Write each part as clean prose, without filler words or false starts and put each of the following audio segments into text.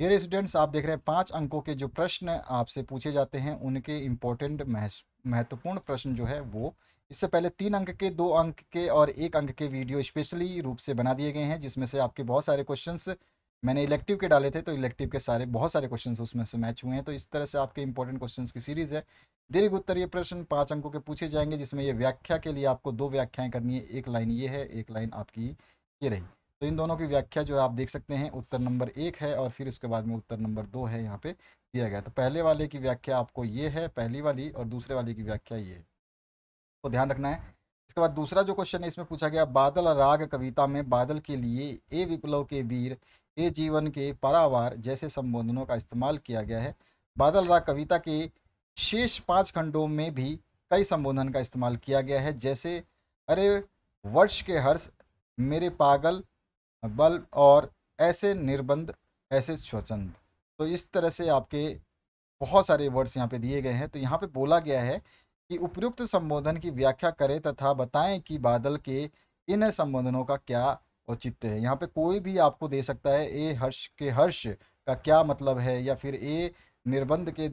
Dear students, आप देख रहे हैं 5 अंकों के जो प्रश्न आपसे पूछे जाते हैं उनके इम्पोर्टेंट महत्वपूर्ण प्रश्न जो है वो इससे पहले 3 अंक के, 2 अंक के और 1 अंक के वीडियो स्पेशली रूप से बना दिए गए हैं, जिसमें से आपके बहुत सारे क्वेश्चंस मैंने इलेक्टिव के डाले थे, तो इलेक्टिव के सारे बहुत सारे क्वेश्चंस उसमें से मैच हुए हैं। तो इस तरह से आपके इंपॉर्टेंट क्वेश्चंस की सीरीज है। दीर्घ उत्तरीय प्रश्न 5 अंकों के पूछे जाएंगे, जिसमें ये व्याख्या के लिए आपको 2 व्याख्याएं करनी है। एक लाइन ये है, एक लाइन आपकी ये रही। तो इन दोनों की व्याख्या जो है आप देख सकते हैं, उत्तर नंबर 1 है और फिर उसके बाद में उत्तर नंबर 2 है यहाँ पे दिया गया। तो पहले वाले की व्याख्या आपको ये है, पहली वाली, और दूसरे वाले की व्याख्या ये है, तो ध्यान रखना है। इसके बाद दूसरा जो क्वेश्चन है, इसमें पूछा गया बादल राग कविता में बादल के लिए ए विप्लव के वीर, ए जीवन के पारावार जैसे संबोधनों का इस्तेमाल किया गया है। बादल राग कविता के शेष 5 खंडों में भी कई संबोधन का इस्तेमाल किया गया है, जैसे अरे वर्ष के हर्ष, मेरे पागल, बल्ब और ऐसे निर्बंध, ऐसे स्वच्छंद। तो इस तरह से आपके बहुत सारे वर्ड्स यहाँ पे दिए गए हैं। तो यहाँ पे बोला गया है कि उपयुक्त संबोधन की व्याख्या करें तथा बताएं कि बादल के इन संबोधनों का क्या औचित्य है। यहाँ पे कोई भी आपको दे सकता है, ए हर्ष के हर्ष का क्या मतलब है, या फिर ए निर्बंध के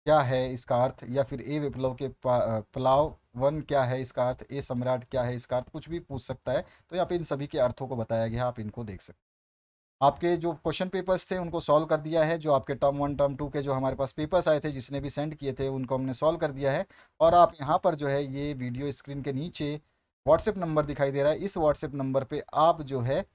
क्या है इसका अर्थ, या फिर ए विप्लव के पलाव वन क्या है इसका अर्थ, ए सम्राट क्या है इसका अर्थ, कुछ भी पूछ सकता है। तो यहाँ पे इन सभी के अर्थों को बताया गया है, आप इनको देख सकते हैं। आपके जो क्वेश्चन पेपर्स थे उनको सॉल्व कर दिया है। जो आपके टर्म 1 टर्म 2 के जो हमारे पास पेपर्स आए थे, जिसने भी सेंड किए थे, उनको हमने सॉल्व कर दिया है। और आप यहाँ पर जो है ये वीडियो स्क्रीन के नीचे व्हाट्सएप नंबर दिखाई दे रहा है, इस व्हाट्सएप नंबर पे आप जो है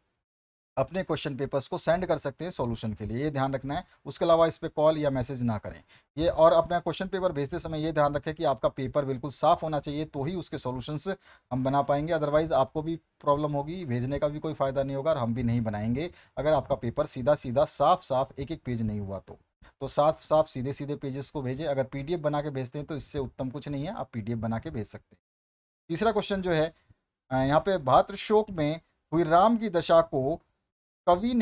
अपने क्वेश्चन पेपर्स को सेंड कर सकते हैं सॉल्यूशन के लिए, ये ध्यान रखना है। उसके अलावा इस पर कॉल या मैसेज ना करें ये। और अपना क्वेश्चन पेपर भेजते समय ये ध्यान रखें कि आपका पेपर बिल्कुल साफ होना चाहिए, तो ही उसके सॉल्यूशंस हम बना पाएंगे। अदरवाइज आपको भी प्रॉब्लम होगी, भेजने का भी कोई फ़ायदा नहीं होगा और हम भी नहीं बनाएंगे अगर आपका पेपर सीधा सीधा साफ साफ एक एक पेज नहीं हुआ तो साफ साफ सीधे सीधे पेजेस को भेजें। अगर पीडीएफ बना के भेजते हैं तो इससे उत्तम कुछ नहीं है, आप पीडीएफ बना के भेज सकते हैं। तीसरा क्वेश्चन जो है, यहाँ पे भातृ शोक में हुई राम की दशा को कवि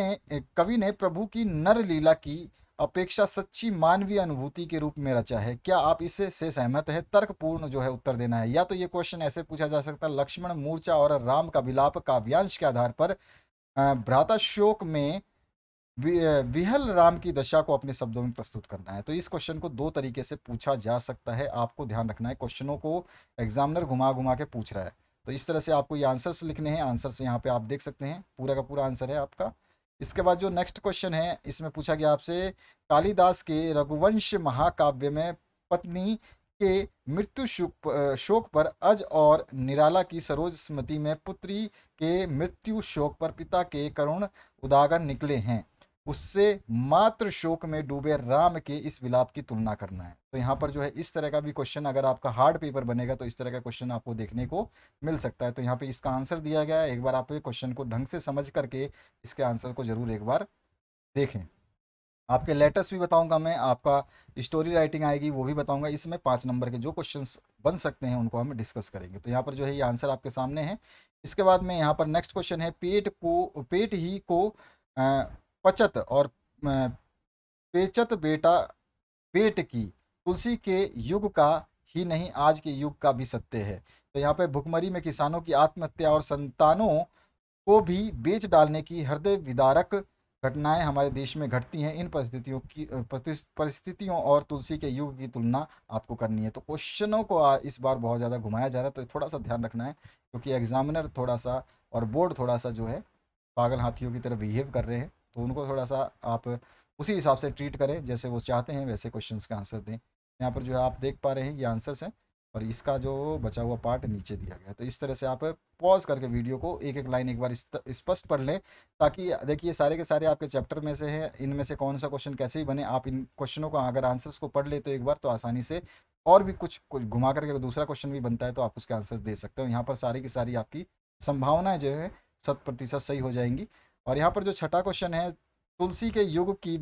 ने प्रभु की नर लीला की अपेक्षा सच्ची मानवीय अनुभूति के रूप में रचा है। क्या आप इससे से सहमत है? तर्कपूर्ण जो है उत्तर देना है। या तो ये क्वेश्चन ऐसे पूछा जा सकता है, लक्ष्मण मूर्छा और राम का विलाप काव्यांश के आधार पर भ्राता शोक में विहल राम की दशा को अपने शब्दों में प्रस्तुत करना है। तो इस क्वेश्चन को 2 तरीके से पूछा जा सकता है, आपको ध्यान रखना है। क्वेश्चनों को एग्जामिनर घुमा घुमा के पूछ रहा है, तो इस तरह से आपको ये आंसर्स लिखने हैं। आंसर्स यहाँ पे आप देख सकते हैं, पूरा का पूरा आंसर है आपका। इसके बाद जो नेक्स्ट क्वेश्चन है, इसमें पूछा गया आपसे कालिदास के रघुवंश महाकाव्य में पत्नी के मृत्यु शोक पर अज और निराला की सरोज स्मृति में पुत्री के मृत्यु शोक पर पिता के करुण उदागर निकले हैं, उससे मात्र शोक में डूबे राम के इस विलाप की तुलना करना है। तो यहाँ पर जो है इस तरह का भी क्वेश्चन, अगर आपका हार्ड पेपर बनेगा तो इस तरह का क्वेश्चन आपको देखने को मिल सकता है। तो यहाँ पे इसका आंसर दिया गया है, एक बार आप ये क्वेश्चन को ढंग से समझ करके इसके आंसर को जरूर एक बार देखें। आपके लेटर्स भी बताऊंगा मैं, आपका स्टोरी राइटिंग आएगी वो भी बताऊंगा। इसमें 5 नंबर के जो क्वेश्चंस बन सकते हैं उनको हम डिस्कस करेंगे। तो यहाँ पर जो है ये आंसर आपके सामने है। इसके बाद में यहाँ पर नेक्स्ट क्वेश्चन है, पेट ही को पचत और पेचत बेटा पेट की, तुलसी के युग का ही नहीं आज के युग का भी सत्य है। तो यहाँ पे भुखमरी में किसानों की आत्महत्या और संतानों को भी बेच डालने की हृदय विदारक घटनाएं हमारे देश में घटती हैं। इन परिस्थितियों और तुलसी के युग की तुलना आपको करनी है। तो क्वेश्चनों को इस बार बहुत ज़्यादा घुमाया जा रहा है, तो थोड़ा सा ध्यान रखना है, क्योंकि एग्जामिनर थोड़ा सा और बोर्ड थोड़ा सा जो है पागल हाथियों की तरह बिहेव कर रहे हैं। तो उनको थोड़ा सा आप उसी हिसाब से ट्रीट करें, जैसे वो चाहते हैं वैसे क्वेश्चंस का आंसर दें। यहाँ पर जो है आप देख पा रहे हैं ये आंसर्स हैं, और इसका जो बचा हुआ पार्ट नीचे दिया गया है। तो इस तरह से आप पॉज करके वीडियो को एक एक लाइन एक बार स्पष्ट पढ़ लें, ताकि देखिए सारे के सारे आपके चैप्टर में से हैं, इनमें से कौन सा क्वेश्चन कैसे ही बने, आप इन क्वेश्चनों को अगर आंसर्स को पढ़ ले तो एक बार, तो आसानी से और भी कुछ कुछ घुमा करके अगर दूसरा क्वेश्चन भी बनता है तो आप उसके आंसर्स दे सकते हो। यहाँ पर सारी की सारी आपकी संभावनाएं जो है 100% सही हो जाएंगी। और यहाँ पर जो छठा क्वेश्चन है, तुलसी के युग की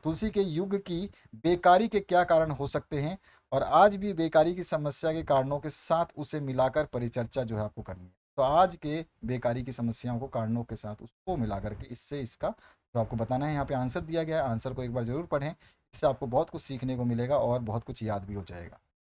तुलसी के युग की बेकारी के क्या कारण हो सकते हैं, और आज भी बेकारी की समस्या के कारणों के साथ उसे मिलाकर परिचर्चा जो है आपको करनी है। तो आज के बेकारी की समस्याओं को कारणों के साथ उसको मिलाकर के इससे इसका जो आपको बताना है। यहाँ पे आंसर दिया गया है, आंसर को एक बार जरूर पढ़ें, इससे आपको बहुत कुछ सीखने को मिलेगा और बहुत कुछ याद भी हो जाएगा।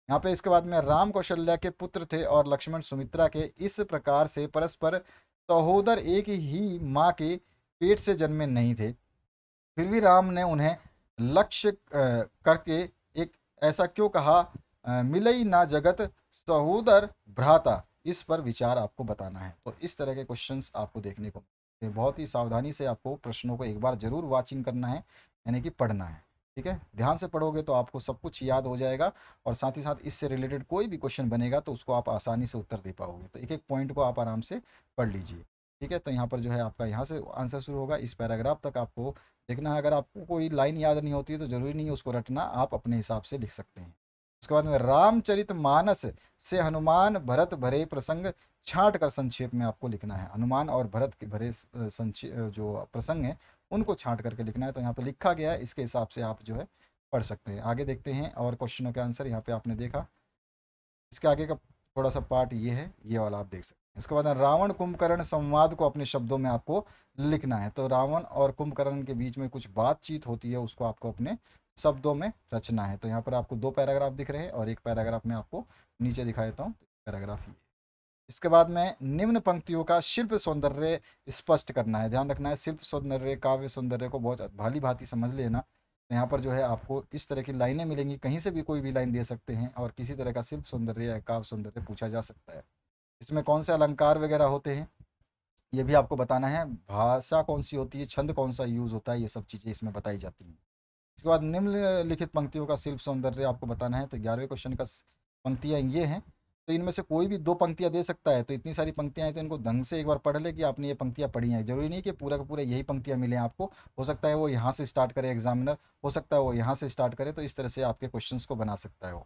यहाँ पे इसके बाद में राम कौशल्या के पुत्र थे और लक्ष्मण सुमित्रा के, इस प्रकार से परस्पर सहोदर एक ही माँ के पेट से जन्मे नहीं थे, फिर भी राम ने उन्हें लक्ष्य करके एक ऐसा क्यों कहा, मिलई ना जगत सहोदर भ्राता, इस पर विचार आपको बताना है। तो इस तरह के क्वेश्चंस आपको देखने को मिलते हैं। बहुत ही सावधानी से आपको प्रश्नों को एक बार जरूर वाचिंग करना है, यानी कि पढ़ना है। ठीक है, ध्यान से पढ़ोगे तो आपको सब कुछ याद हो जाएगा, और साथ ही साथ इससे रिलेटेड कोई भी क्वेश्चन बनेगा तो उसको आप आसानी से उत्तर दे पाओगे। तो एक एक पॉइंट को आप आराम से पढ़ लीजिए। ठीक है, तो यहाँ पर जो है आपका यहाँ से आंसर शुरू होगा, इस पैराग्राफ तक आपको देखना है। अगर आपको कोई लाइन याद नहीं होती है तो जरूरी नहीं है उसको रटना, आप अपने हिसाब से लिख सकते हैं। उसके बाद में रामचरित मानस से हनुमान भरत भरे प्रसंग छांट कर संक्षेप में आपको लिखना है। हनुमान और भरत के भरे जो प्रसंग है उनको छांट करके लिखना है। तो यहाँ पे लिखा गया है, इसके हिसाब से आप जो है पढ़ सकते हैं। आगे देखते हैं और क्वेश्चनों के आंसर। यहाँ पे आपने देखा, इसके आगे का थोड़ा सा पार्ट ये है, ये वाला आप देख सकते हैं। इसके बाद रावण कुंभकर्ण संवाद को अपने शब्दों में आपको लिखना है। तो रावण और कुंभकर्ण के बीच में कुछ बातचीत होती है, उसको आपको अपने शब्दों में रचना है। तो यहाँ पर आपको दो पैराग्राफ दिख रहे हैं, और एक पैराग्राफ में आपको नीचे दिखा देता हूँ, पैराग्राफ ये। इसके बाद में निम्न पंक्तियों का शिल्प सौंदर्य स्पष्ट करना है। ध्यान रखना है, शिल्प सौंदर्य काव्य सौंदर्य को बहुत भाली भांति समझ लेना। तो यहाँ पर जो है आपको इस तरह की लाइनें मिलेंगी, कहीं से भी कोई भी लाइन दे सकते हैं, और किसी तरह का शिल्प सौंदर्य या काव्य सौंदर्य पूछा जा सकता है। इसमें कौन से अलंकार वगैरह होते हैं ये भी आपको बताना है, भाषा कौन सी होती है, छंद कौन सा यूज होता है, ये सब चीज़ें इसमें बताई जाती हैं। इसके बाद निम्नलिखित पंक्तियों का शिल्प सौंदर्य आपको बताना है। तो 11वें क्वेश्चन का पंक्तियाँ ये हैं। तो इनमें से कोई भी दो पंक्तियाँ दे सकता है। तो इतनी सारी पंक्तियाँ हैं तो इनको ढंग से एक बार पढ़ ले कि आपने ये पंक्तियाँ पढ़ी हैं। जरूरी नहीं कि पूरा का पूरा यही पंक्तियाँ मिलें आपको, हो सकता है वो यहाँ से स्टार्ट करे एग्जामिनर, हो सकता है वो यहाँ से स्टार्ट करे, तो इस तरह से आपके क्वेश्चंस को बना सकता है वो।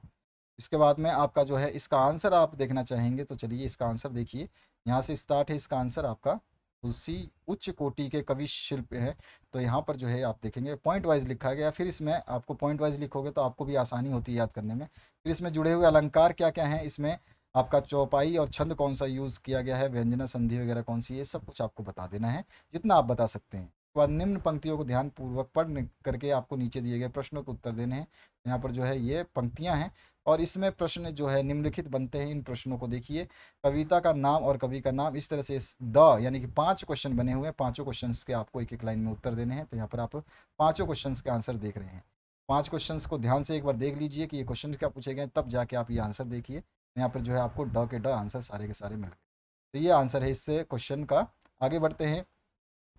इसके बाद में आपका जो है इसका आंसर आप देखना चाहेंगे, तो चलिए इसका आंसर देखिए। यहाँ से स्टार्ट है इसका आंसर आपका, तुलसी उच्च कोटि के कवि शिल्प है। तो यहाँ पर जो है आप देखेंगे पॉइंट वाइज लिखा गया। फिर इसमें आपको पॉइंट वाइज लिखोगे तो आपको भी आसानी होती है याद करने में। फिर इसमें जुड़े हुए अलंकार क्या क्या हैं, इसमें आपका चौपाई और छंद कौन सा यूज़ किया गया है, व्यंजना संधि वगैरह कौन सी है, ये सब कुछ आपको बता देना है जितना आप बता सकते हैं। उसके बाद निम्न पंक्तियों को ध्यान पूर्वक पढ़ करके आपको नीचे दिए गए प्रश्नों के उत्तर देने हैं। यहाँ पर जो है ये पंक्तियाँ हैं, और इसमें प्रश्न जो है निम्नलिखित बनते हैं। इन प्रश्नों को देखिए, कविता का नाम और कवि का नाम, इस तरह से ड यानी कि 5 क्वेश्चन बने हुए हैं। पांचों क्वेश्चंस के आपको एक एक लाइन में उत्तर देने हैं। तो यहाँ पर आप पांचों क्वेश्चंस के आंसर देख रहे हैं। 5 क्वेश्चंस को ध्यान से एक बार देख लीजिए कि ये क्वेश्चन क्या पूछे गए, तब जाके आप ये आंसर देखिए। यहाँ पर जो है आपको ड के ड आंसर सारे के सारे मिल गए। तो ये आंसर है इससे क्वेश्चन का। आगे बढ़ते हैं।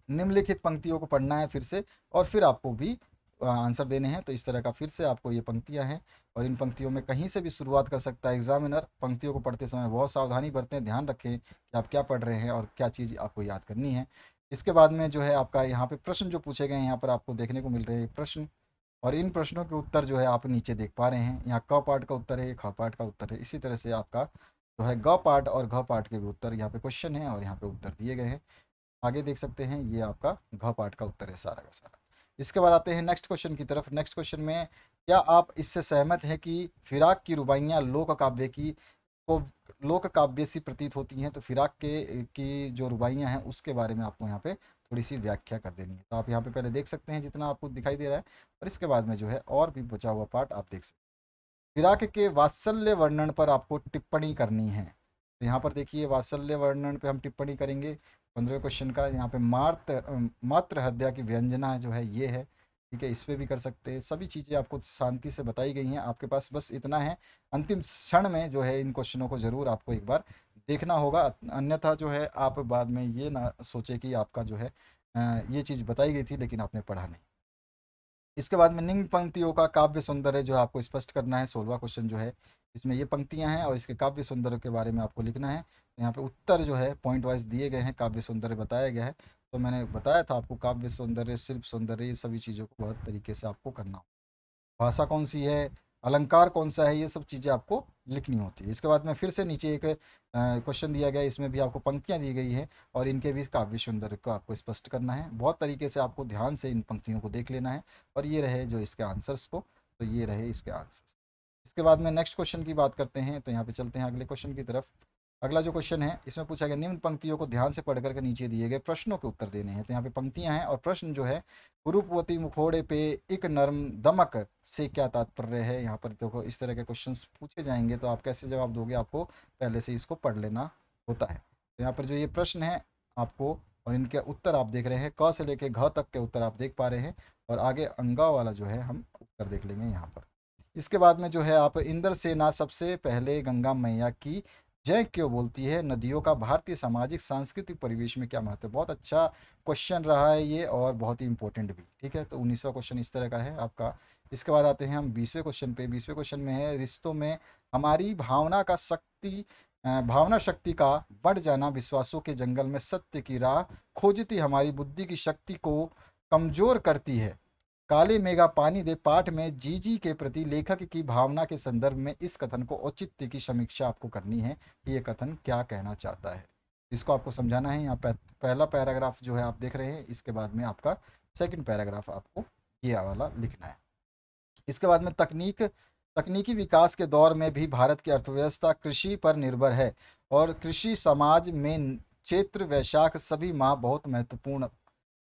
निम्नलिखित पंक्तियों को पढ़ना है फिर से, और फिर आपको भी आंसर देने हैं। तो इस तरह का फिर से आपको ये पंक्तियां हैं, और इन पंक्तियों में कहीं से भी शुरुआत कर सकता है एग्जामिनर। पंक्तियों को पढ़ते समय बहुत सावधानी बरतें, ध्यान रखें कि आप क्या पढ़ रहे हैं और क्या चीज़ आपको याद करनी है। इसके बाद में जो है आपका यहाँ पे प्रश्न जो पूछे गए हैं, यहाँ पर आपको देखने को मिल रहे हैं प्रश्न, और इन प्रश्नों के उत्तर जो है आप नीचे देख पा रहे हैं। यहाँ क पार्ट का उत्तर है, ख पार्ट का उत्तर है। इसी तरह से आपका जो है ग पार्ट और घ पार्ट के भी उत्तर यहाँ पे क्वेश्चन है, और यहाँ पे उत्तर दिए गए हैं। आगे देख सकते हैं, ये आपका घ पार्ट का उत्तर है सारा का सारा। इसके बाद आते हैं नेक्स्ट क्वेश्चन की तरफ। नेक्स्ट क्वेश्चन में, क्या आप इससे सहमत हैं कि फिराक की रुबाइयाँ लोक काव्य की को लोक काव्य सी प्रतीत होती हैं? तो फिराक के की जो रुबाइयाँ हैं उसके बारे में आपको यहाँ पे थोड़ी सी व्याख्या कर देनी है। तो आप यहाँ पे पहले देख सकते हैं जितना आपको दिखाई दे रहा है, और इसके बाद में जो है और भी बचा हुआ पार्ट आप देख सकते हैं। फिराक के वात्सल्य वर्णन पर आपको टिप्पणी करनी है। तो यहाँ पर देखिए वात्सल्य वर्णन पे हम टिप्पणी करेंगे। 15वें क्वेश्चन का यहाँ पे मात्र हत्या की व्यंजना जो है ये है। ठीक है, इस पे भी कर सकते हैं। सभी चीज़ें आपको शांति से बताई गई हैं, आपके पास बस इतना है, अंतिम क्षण में जो है इन क्वेश्चनों को जरूर आपको एक बार देखना होगा। अन्यथा जो है आप बाद में ये ना सोचे कि आपका जो है ये चीज़ बताई गई थी लेकिन आपने पढ़ा नहीं। इसके बाद में निम्न पंक्तियों का काव्य सौंदर्य जो है आपको स्पष्ट करना है। 16वां क्वेश्चन जो है इसमें ये पंक्तियां हैं, और इसके काव्य सौंदर्य के बारे में आपको लिखना है। यहाँ पे उत्तर जो है पॉइंट वाइज दिए गए हैं, काव्य सौंदर्य बताया गया है। तो मैंने बताया था आपको काव्य सौंदर्य शिल्प सौंदर्य ये सभी चीज़ों को बहुत तरीके से आपको करना होगा। भाषा कौन सी है, अलंकार कौन सा है, ये सब चीज़ें आपको लिखनी होती है। इसके बाद में फिर से नीचे एक क्वेश्चन दिया गया है, इसमें भी आपको पंक्तियाँ दी गई हैं, और इनके भी काव्य सौंदर्य को आपको स्पष्ट करना है। बहुत तरीके से आपको ध्यान से इन पंक्तियों को देख लेना है, और ये रहे जो इसके आंसर्स को, तो ये रहे इसके आंसर्स। इसके बाद में नेक्स्ट क्वेश्चन की बात करते हैं। तो यहाँ पे चलते हैं अगले क्वेश्चन की तरफ। अगला जो क्वेश्चन है इसमें पूछा गया, निम्न पंक्तियों को ध्यान से पढ़ करके नीचे दिए गए प्रश्नों के उत्तर देने हैं। तो यहाँ पे पंक्तियां हैं, और प्रश्न जो है, रूपवती मुखोड़े पे एक नर्म दमक से क्या तात्पर्य है। यहाँ पर देखो इस तरह के क्वेश्चंस पूछे जाएंगे, तो आप कैसे जवाब दोगे, आपको पहले से इसको पढ़ लेना होता है। तो यहाँ पर जो ये प्रश्न है आपको और इनके उत्तर आप देख रहे हैं, क से लेके घ तक के उत्तर आप देख पा रहे हैं, और आगे अंगा वाला जो है हम उत्तर देख लेंगे यहाँ पर। इसके बाद में जो है आप, इंद्र सेना सबसे पहले गंगा मैया की जय क्यों बोलती है, नदियों का भारतीय सामाजिक सांस्कृतिक परिवेश में क्या महत्व है। बहुत अच्छा क्वेश्चन रहा है ये, और बहुत ही इंपॉर्टेंट भी। ठीक है, तो 19वां क्वेश्चन इस तरह का है आपका। इसके बाद आते हैं हम 20वें क्वेश्चन पे। 20वें क्वेश्चन में है, रिश्तों में हमारी भावना शक्ति का बढ़ जाना, विश्वासों के जंगल में सत्य की राह खोजती हमारी बुद्धि की शक्ति को कमजोर करती है। काले मेघा पानी दे पाठ में जीजी के प्रति लेखक की भावना के संदर्भ में इस कथन को औचित्य की समीक्षा आपको करनी है कि ये कथन क्या कहना चाहता है। इसको आपको समझाना है। यहाँ पहला पैराग्राफ जो है आप देख रहे हैं, इसके बाद में आपका सेकंड पैराग्राफ आपको ये वाला लिखना है। इसके बाद में तकनीकी विकास के दौर में भी भारत की अर्थव्यवस्था कृषि पर निर्भर है, और कृषि समाज में चैत्र वैशाख सभी माह बहुत महत्वपूर्ण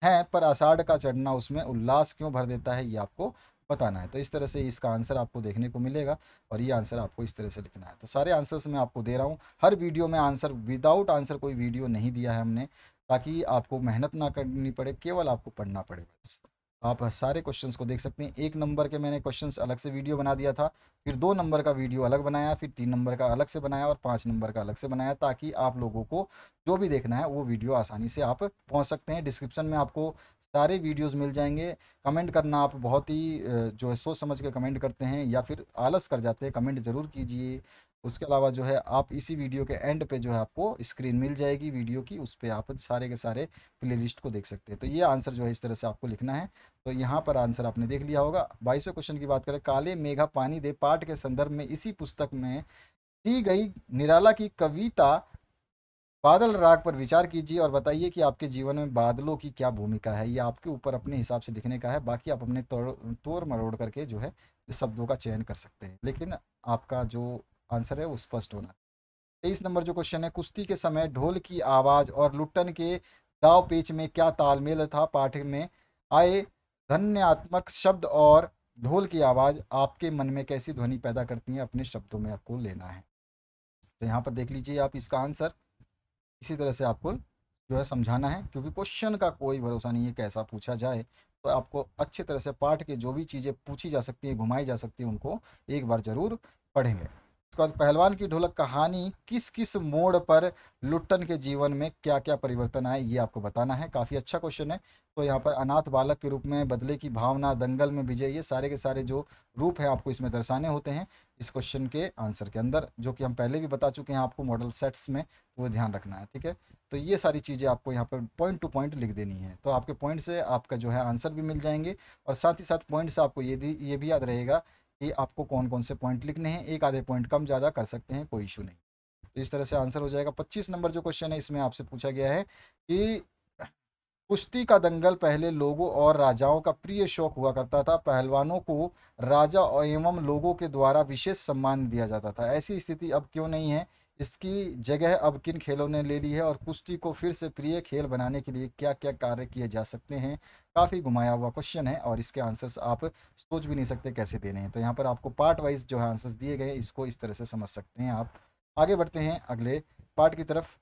हैं, पर आषाढ़ का चढ़ना उसमें उल्लास क्यों भर देता है, ये आपको बताना है। तो इस तरह से इसका आंसर आपको देखने को मिलेगा, और ये आंसर आपको इस तरह से लिखना है। तो सारे आंसर्स मैं आपको दे रहा हूँ, हर वीडियो में आंसर, विदाउट आंसर कोई वीडियो नहीं दिया है हमने, ताकि आपको मेहनत ना करनी पड़े, केवल आपको पढ़ना पड़े बस। आप सारे क्वेश्चंस को देख सकते हैं। 1 नंबर के मैंने क्वेश्चंस अलग से वीडियो बना दिया था, फिर 2 नंबर का वीडियो अलग बनाया, फिर 3 नंबर का अलग से बनाया, और 5 नंबर का अलग से बनाया, ताकि आप लोगों को जो भी देखना है वो वीडियो आसानी से आप पहुंच सकते हैं। डिस्क्रिप्शन में आपको सारे वीडियोस मिल जाएंगे। कमेंट करना आप बहुत ही जो है सोच समझ के कमेंट करते हैं, या फिर आलस कर जाते हैं, कमेंट ज़रूर कीजिए। उसके अलावा जो है आप इसी वीडियो के एंड पे जो है आपको स्क्रीन मिल जाएगी वीडियो की, उस पर आप सारे के सारे प्लेलिस्ट को देख सकते हैं। तो ये आंसर जो है इस तरह से आपको लिखना है। तो यहाँ पर आंसर आपने देख लिया होगा। 22वें क्वेश्चन की बात करें, काले मेघा पानी दे पाठ के संदर्भ में इसी पुस्तक में दी गई निराला की कविता बादल राग पर विचार कीजिए, और बताइए कि आपके जीवन में बादलों की क्या भूमिका है। ये आपके ऊपर अपने हिसाब से लिखने का है, बाकी आप अपने तोड़ मरोड़ करके जो है शब्दों का चयन कर सकते हैं, लेकिन आपका जो आंसर है वो स्पष्ट होना। 23 नंबर जो क्वेश्चन है, कुश्ती के समय ढोल की आवाज और लुट्टन के दाव पेच में क्या तालमेल था। पाठ में आए धन्यात्मक शब्द और ढोल की आवाज आपके मन में कैसी ध्वनि पैदा करती है, अपने शब्दों में आपको लेना है। तो यहाँ पर देख लीजिए आप इसका आंसर, इसी तरह से आपको जो है समझाना है, क्योंकि क्वेश्चन का कोई भरोसा नहीं है कैसा पूछा जाए। तो आपको अच्छी तरह से पाठ के जो भी चीज़ें पूछी जा सकती हैं, घुमाई जा सकती हैं, उनको एक बार जरूर पढ़ेंगे। उसके बाद, पहलवान की ढोलक कहानी किस किस मोड़ पर लुट्टन के जीवन में क्या क्या परिवर्तन आए, ये आपको बताना है। काफ़ी अच्छा क्वेश्चन है। तो यहाँ पर अनाथ बालक के रूप में, बदले की भावना, दंगल में विजय, ये सारे के सारे जो रूप हैं आपको इसमें दर्शाने होते हैं इस क्वेश्चन के आंसर के अंदर, जो कि हम पहले भी बता चुके हैं आपको मॉडल सेट्स में, तो वो ध्यान रखना है। ठीक है, तो ये सारी चीज़ें आपको यहाँ पर पॉइंट टू पॉइंट लिख देनी है। तो आपके पॉइंट से आपका जो है आंसर भी मिल जाएंगे, और साथ ही साथ पॉइंट से आपको ये भी याद रहेगा कि आपको कौन कौन से पॉइंट लिखने हैं। एक आधे पॉइंट कम ज़्यादा कर सकते हैं, कोई इशू नहीं। तो इस तरह से आंसर हो जाएगा। 25 नंबर जो क्वेश्चन है, इसमें आपसे पूछा गया है कि कुश्ती का दंगल पहले लोगों और राजाओं का प्रिय शौक हुआ करता था। पहलवानों को राजा और एवं लोगों के द्वारा विशेष सम्मान दिया जाता था। ऐसी स्थिति अब क्यों नहीं है, इसकी जगह अब किन खेलों ने ले ली है, और कुश्ती को फिर से प्रिय खेल बनाने के लिए क्या क्या कार्य किए जा सकते हैं। काफ़ी घुमाया हुआ क्वेश्चन है, और इसके आंसर्स आप सोच भी नहीं सकते कैसे देने हैं। तो यहाँ पर आपको पार्ट वाइज जो है आंसर्स दिए गए, इसको इस तरह से समझ सकते हैं आप। आगे बढ़ते हैं अगले पार्ट की तरफ।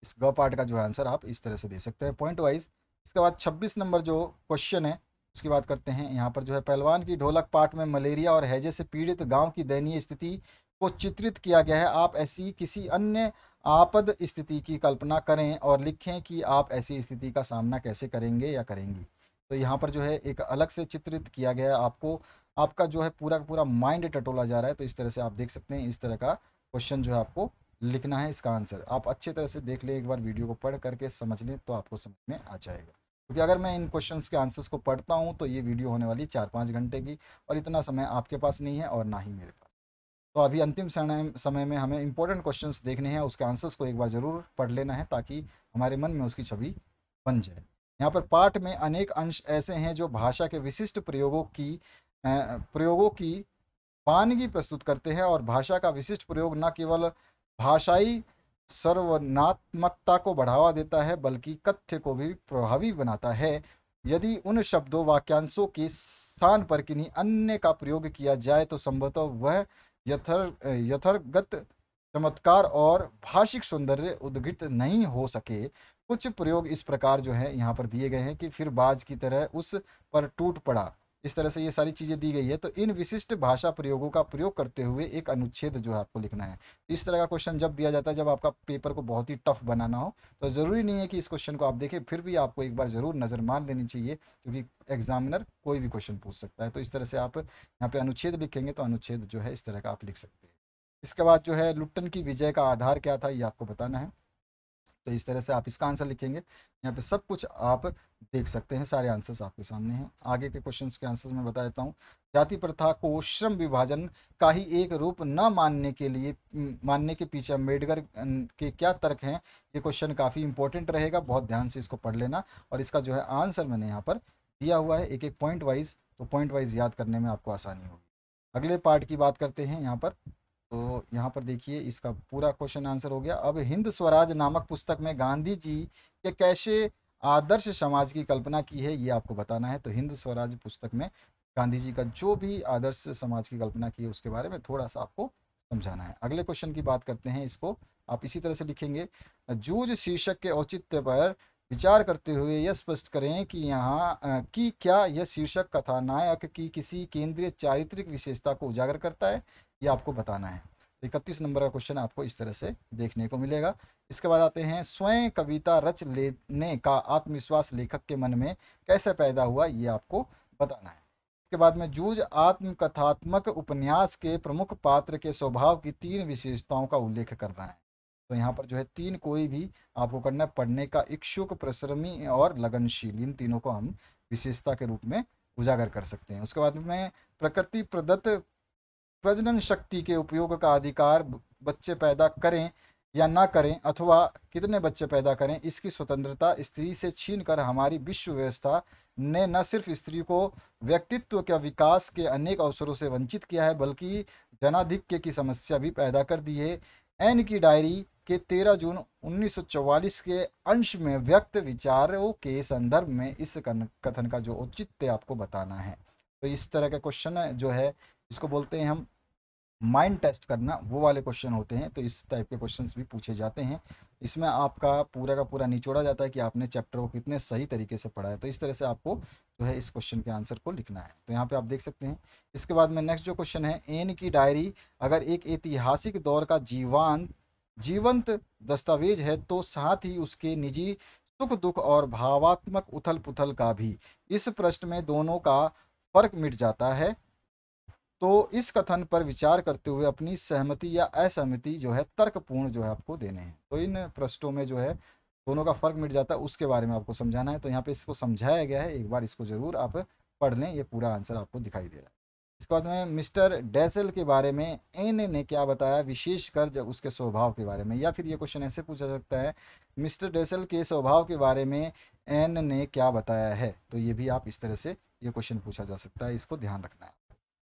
इस ग पार्ट का जो है आंसर आप इस तरह से दे सकते हैं पॉइंट वाइज। इसके बाद 26 नंबर जो क्वेश्चन है उसकी बात करते हैं। यहाँ पर जो है, पहलवान की ढोलक पाठ में मलेरिया और हैजे से पीड़ित गांव की दयनीय स्थिति को चित्रित किया गया है। आप ऐसी किसी अन्य आपद स्थिति की कल्पना करें और लिखें कि आप ऐसी स्थिति का सामना कैसे करेंगे या करेंगी। तो यहाँ पर जो है एक अलग से चित्रित किया गया है आपको, आपका जो है पूरा का पूरा माइंड टटोला जा रहा है। तो इस तरह से आप देख सकते हैं, इस तरह का क्वेश्चन जो है आपको लिखना है। इसका आंसर आप अच्छी तरह से देख लें, एक बार वीडियो को पढ़ करके समझ लें, तो आपको समझ में आ जाएगा। क्योंकि अगर मैं इन क्वेश्चंस के आंसर्स को पढ़ता हूँ तो ये वीडियो होने वाली 4-5 घंटे की, और इतना समय आपके पास नहीं है और ना ही मेरे पास। तो अभी अंतिम समय में हमें इंपॉर्टेंट क्वेश्चंस देखने हैं, उसके आंसर्स को एक बार ज़रूर पढ़ लेना है, ताकि हमारे मन में उसकी छवि बन जाए। यहाँ पर पाठ में अनेक अंश ऐसे हैं जो भाषा के विशिष्ट प्रयोगों की वानगी प्रस्तुत करते हैं, और भाषा का विशिष्ट प्रयोग न केवल भाषाई सर्वनात्मकता को बढ़ावा देता है, बल्कि कथ्य को भी प्रभावी बनाता है। यदि उन शब्दों वाक्यांशों के स्थान पर किन्हीं अन्य का प्रयोग किया जाए तो संभवतः वह यथार्गत चमत्कार और भाषिक सौंदर्य उद्घित नहीं हो सके। कुछ प्रयोग इस प्रकार जो है यहाँ पर दिए गए हैं कि फिर बाज की तरह उस पर टूट पड़ा। इस तरह से ये सारी चीज़ें दी गई है। तो इन विशिष्ट भाषा प्रयोगों का प्रयोग करते हुए एक अनुच्छेद जो है आपको लिखना है। इस तरह का क्वेश्चन जब दिया जाता है, जब आपका पेपर को बहुत ही टफ बनाना हो, तो ज़रूरी नहीं है कि इस क्वेश्चन को आप देखें, फिर भी आपको एक बार ज़रूर नज़र मार लेनी चाहिए, क्योंकि एग्जामिनर कोई भी क्वेश्चन पूछ सकता है। तो इस तरह से आप यहाँ पे अनुच्छेद लिखेंगे तो अनुच्छेद जो है इस तरह का आप लिख सकते हैं। इसके बाद जो है लुट्टन की विजय का आधार क्या था, ये आपको बताना है। तो इस तरह से आप इसका आंसर लिखेंगे। यहाँ पे सब कुछ आप देख सकते हैं, सारे आंसर्स आपके सामने हैं। आगे के क्वेश्चंस के आंसर्स मैं बता देता हूँ। जाति प्रथा को श्रम विभाजन का ही एक रूप न मानने के लिए मानने के पीछे अम्बेडकर के क्या तर्क हैं, ये क्वेश्चन काफ़ी इंपॉर्टेंट रहेगा, बहुत ध्यान से इसको पढ़ लेना। और इसका जो है आंसर मैंने यहाँ पर दिया हुआ है एक एक पॉइंट वाइज, तो पॉइंट वाइज याद करने में आपको आसानी होगी। अगले पार्ट की बात करते हैं यहाँ पर। तो यहाँ पर देखिए इसका पूरा क्वेश्चन आंसर हो गया। अब हिंद स्वराज नामक पुस्तक में गांधी जी के कैसे आदर्श समाज की कल्पना की है, ये आपको बताना है। तो हिंद स्वराज पुस्तक में गांधी जी का जो भी आदर्श समाज की कल्पना की है उसके बारे में थोड़ा सा आपको समझाना है। अगले क्वेश्चन की बात करते हैं। इसको आप इसी तरह से लिखेंगे। जूझ शीर्षक के औचित्य पर विचार करते हुए यह स्पष्ट करें कि कि क्या यह शीर्षक कथानायक की किसी केंद्रीय चारित्रिक विशेषता को उजागर करता है, ये आपको बताना है। तो 31 नंबर का क्वेश्चन आपको इस तरह से देखने को मिलेगा। इसके बाद आते हैं, स्वयं कविता रच लेने का आत्मविश्वास लेखक के मन में कैसे पैदा हुआ, ये आपको बताना है। इसके बाद में जूझ आत्मकथात्मक उपन्यास के प्रमुख पात्र के स्वभाव की 3 विशेषताओं का उल्लेख करना है। तो यहाँ पर जो है 3 कोई भी आपको करना है, पढ़ने का इच्छुक, परिश्रमी और लगनशील, इन तीनों को हम विशेषता के रूप में उजागर कर सकते हैं। उसके बाद में प्रकृति प्रदत्त प्रजनन शक्ति के उपयोग का अधिकार बच्चे पैदा करें या ना करें, अथवा कितने बच्चे पैदा करें, इसकी स्वतंत्रता स्त्री से छीनकर हमारी विश्व व्यवस्था ने न सिर्फ स्त्री को व्यक्तित्व के विकास के अनेक अवसरों से वंचित किया है, बल्कि जनाधिक्य की समस्या भी पैदा कर दी है। एन की डायरी के 13 जून 1944 के अंश में व्यक्त विचारों के संदर्भ में इस कथन का जो औचित्य आपको बताना है। तो इस तरह का क्वेश्चन जो है इसको बोलते हैं हम माइंड टेस्ट करना, वो वाले क्वेश्चन होते हैं। तो इस टाइप के क्वेश्चंस भी पूछे जाते हैं। इसमें आपका पूरा का पूरा निचोड़ा जाता है कि आपने चैप्टर को कितने सही तरीके से पढ़ा है। तो इस तरह से आपको जो है इस क्वेश्चन के आंसर को लिखना है। तो यहाँ पे आप देख सकते हैं। इसके बाद में नेक्स्ट जो क्वेश्चन है, एन की डायरी अगर एक ऐतिहासिक दौर का जीवंत दस्तावेज है, तो साथ ही उसके निजी सुख दुख और भावात्मक उथल पुथल का भी। इस प्रश्न में दोनों का फर्क मिट जाता है। तो इस कथन पर विचार करते हुए अपनी सहमति या असहमति जो है तर्कपूर्ण जो है आपको देने हैं। तो इन प्रश्नों में जो है दोनों का फर्क मिट जाता है, उसके बारे में आपको समझाना है। तो यहाँ पे इसको समझाया गया है, एक बार इसको जरूर आप पढ़ लें, ये पूरा आंसर आपको दिखाई दे रहा है। इसके बाद में मिस्टर डैसल के बारे में एन ने क्या बताया, विशेषकर जब उसके स्वभाव के बारे में। या फिर ये क्वेश्चन ऐसे पूछा सकता है, मिस्टर डैसल के स्वभाव के बारे में एन ने क्या बताया है। तो ये भी आप इस तरह से ये क्वेश्चन पूछा जा सकता है, इसको ध्यान रखना है।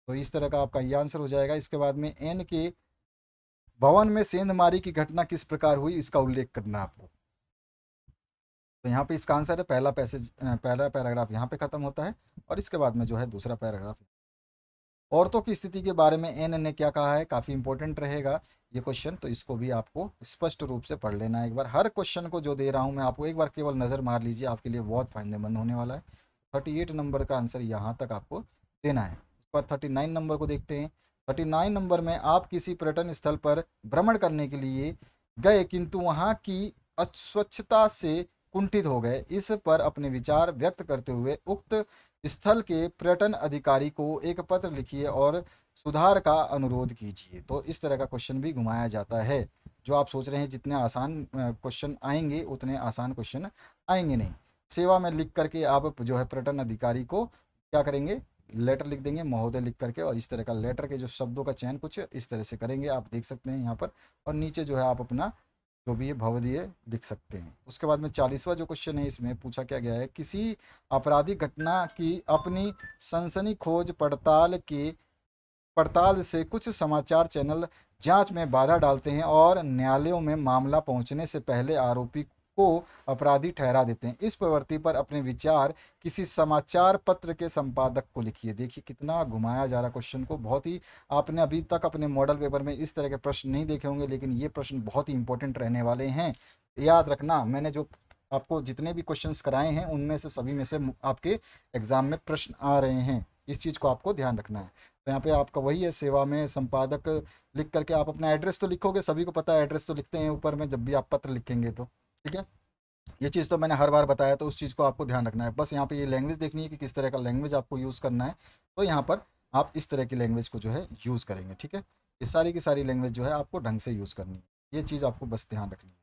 तो इस तरह का आपका ये आंसर हो जाएगा। इसके बाद में एन के भवन में सेंधमारी की घटना किस प्रकार हुई, इसका उल्लेख करना आपको। तो यहाँ पे इसका आंसर है पहला पैराग्राफ यहाँ पे खत्म होता है, और इसके बाद में जो है दूसरा पैराग्राफ। औरतों की स्थिति के बारे में एन ने क्या कहा है, काफ़ी इंपॉर्टेंट रहेगा ये क्वेश्चन। तो इसको भी आपको स्पष्ट रूप से पढ़ लेना है एक बार। हर क्वेश्चन को जो दे रहा हूँ मैं आपको, एक बार केवल नज़र मार लीजिए, आपके लिए बहुत फायदेमंद होने वाला है। 38 नंबर का आंसर यहाँ तक आपको देना है। उसके बाद 39 नंबर को देखते हैं। 39 नंबर में, आप किसी पर्यटन स्थल पर भ्रमण करने के लिए गए किंतु वहाँ की अस्वच्छता से कुंठित हो गए। इस पर अपने विचार व्यक्त करते हुए उक्त स्थल के पर्यटन अधिकारी को एक पत्र लिखिए और सुधार का अनुरोध कीजिए। तो इस तरह का क्वेश्चन भी घुमाया जाता है। जो आप सोच रहे हैं जितने आसान क्वेश्चन आएंगे, उतने आसान क्वेश्चन आएंगे नहीं। सेवा में लिख करके आप जो है पर्यटन अधिकारी को क्या करेंगे, लेटर लिख देंगे, महोदय लिख करके, और इस तरह का लेटर के जो शब्दों का चयन कुछ इस तरह से करेंगे, आप देख सकते हैं यहाँ पर। और नीचे जो है आप अपना जो भी ये भवदीय लिख सकते हैं। उसके बाद में 40वां जो क्वेश्चन है, इसमें पूछा क्या गया है, किसी आपराधिक घटना की अपनी सनसनी खोज पड़ताल से कुछ समाचार चैनल जांच में बाधा डालते हैं और न्यायालयों में मामला पहुंचने से पहले आरोपी को अपराधी ठहरा देते हैं। इस प्रवृत्ति पर अपने विचार किसी समाचार पत्र के संपादक को लिखिए। देखिए कितना घुमाया जा रहा क्वेश्चन को, बहुत ही आपने अभी तक अपने मॉडल पेपर में इस तरह के प्रश्न नहीं देखे होंगे, लेकिन ये प्रश्न बहुत ही इंपॉर्टेंट रहने वाले हैं। याद रखना, मैंने जो आपको जितने भी क्वेश्चंस कराए हैं उनमें से सभी में से आपके एग्जाम में प्रश्न आ रहे हैं। इस चीज़ को आपको ध्यान रखना है। तो यहाँ पे आपका वही है, सेवा में संपादक लिख करके आप अपना एड्रेस तो लिखोगे, सभी को पता है एड्रेस तो लिखते हैं ऊपर में जब भी आप पत्र लिखेंगे तो। ठीक है, ये चीज़ तो मैंने हर बार बताया, तो उस चीज़ को आपको ध्यान रखना है। बस यहाँ पे ये लैंग्वेज देखनी है कि किस तरह का लैंग्वेज आपको यूज़ करना है। तो यहाँ पर आप इस तरह की लैंग्वेज को जो है यूज़ करेंगे। ठीक है, इस सारी की सारी लैंग्वेज जो है आपको ढंग से यूज़ करनी है, ये चीज़ आपको बस ध्यान रखनी है।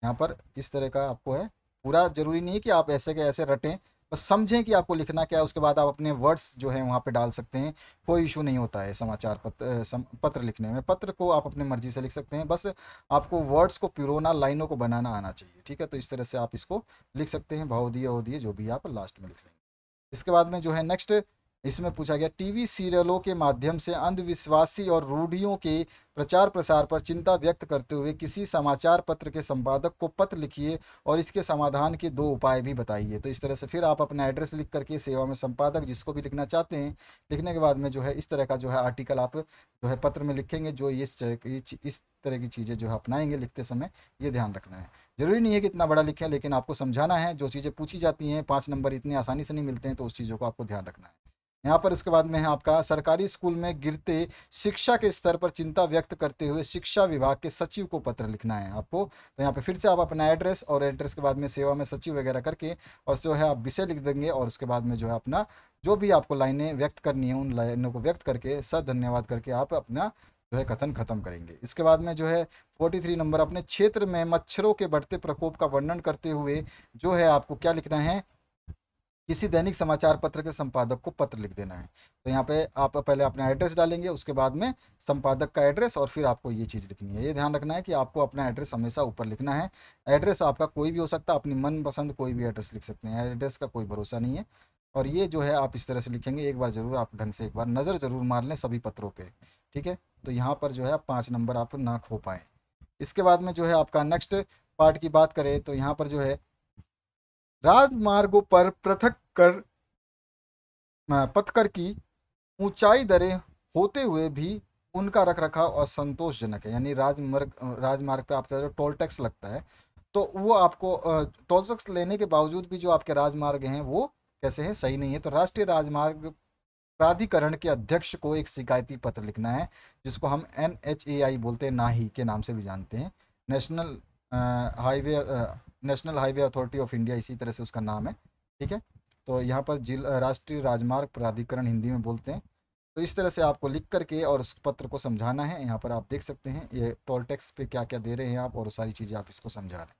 यहाँ पर इस तरह का आपको है, पूरा जरूरी नहीं है कि आप ऐसे के ऐसे रटें, बस समझें कि आपको लिखना क्या है, उसके बाद आप अपने वर्ड्स जो है वहाँ पे डाल सकते हैं। कोई इशू नहीं होता है समाचार पत्र पत्र लिखने में। पत्र को आप अपनी मर्जी से लिख सकते हैं, बस आपको वर्ड्स को पिरोना, लाइनों को बनाना आना चाहिए। ठीक है, तो इस तरह से आप इसको लिख सकते हैं, भाव दिए हो दिए जो भी आप लास्ट में लिख लेंगे। इसके बाद में जो है नेक्स्ट, इसमें पूछा गया टीवी सीरियलों के माध्यम से अंधविश्वासी और रूढ़ियों के प्रचार प्रसार पर चिंता व्यक्त करते हुए किसी समाचार पत्र के संपादक को पत्र लिखिए और इसके समाधान के 2 उपाय भी बताइए। तो इस तरह से फिर आप अपना एड्रेस लिख करके सेवा में संपादक जिसको भी लिखना चाहते हैं, लिखने के बाद में जो है इस तरह का जो है आर्टिकल आप जो है पत्र में लिखेंगे, जो इस तरह की चीज़ें जो है अपनाएंगे लिखते समय, ये ध्यान रखना है। ज़रूरी नहीं है कि इतना बड़ा लिखें, लेकिन आपको समझाना है, जो चीज़ें पूछी जाती हैं 5 नंबर इतनी आसानी से नहीं मिलते हैं, तो उस चीज़ों को आपको ध्यान रखना है। यहाँ पर उसके बाद में है आपका सरकारी स्कूल में गिरते शिक्षा के स्तर पर चिंता व्यक्त करते हुए शिक्षा विभाग के सचिव को पत्र लिखना है आपको। तो यहाँ पे फिर से आप अपना एड्रेस और एड्रेस के बाद में सेवा में सचिव वगैरह करके और जो है आप विषय लिख देंगे, और उसके बाद में जो है अपना जो भी आपको लाइनें व्यक्त करनी है उन लाइनों को व्यक्त करके धन्यवाद करके आप अपना जो है कथन खत्म करेंगे। इसके बाद में जो है 43 नंबर, अपने क्षेत्र में मच्छरों के बढ़ते प्रकोप का वर्णन करते हुए जो है आपको क्या लिखना है, किसी दैनिक समाचार पत्र के संपादक को पत्र लिख देना है। तो यहाँ पे आप पहले अपना एड्रेस डालेंगे, उसके बाद में संपादक का एड्रेस, और फिर आपको ये चीज़ लिखनी है। ये ध्यान रखना है कि आपको अपना एड्रेस हमेशा ऊपर लिखना है। एड्रेस आपका कोई भी हो सकता है, अपनी मनपसंद कोई भी एड्रेस लिख सकते हैं, एड्रेस का कोई भरोसा नहीं है। और ये जो है आप इस तरह से लिखेंगे, एक बार जरूर आप ढंग से एक बार नज़र जरूर मार लें सभी पत्रों पर। ठीक है, तो यहाँ पर जो है आप 5 नंबर आप ना खो पाएँ। इसके बाद में जो है आपका नेक्स्ट पार्ट की बात करें तो यहाँ पर जो है राजमार्गों पर पृथक कर पथकर की ऊंचाई दरें होते हुए भी उनका रखरखाव असंतोषजनक है। यानी राजमार्ग पे आप टोल टैक्स लगता है, तो वो आपको टोल टैक्स लेने के बावजूद भी जो आपके राजमार्ग हैं वो कैसे हैं, सही नहीं है। तो राष्ट्रीय राजमार्ग प्राधिकरण के अध्यक्ष को एक शिकायती पत्र लिखना है, जिसको हम NHAI बोलते हैं, नाही के नाम से भी जानते हैं, national highway national highway authority of India, इसी तरह से उसका नाम है। ठीक है, तो यहाँ पर राष्ट्रीय राजमार्ग प्राधिकरण हिंदी में बोलते हैं। तो इस तरह से आपको लिख करके और उस पत्र को समझाना है। यहाँ पर आप देख सकते हैं ये टोल टैक्स पे क्या क्या दे रहे हैं आप, और सारी चीज़ें आप इसको समझा रहे हैं,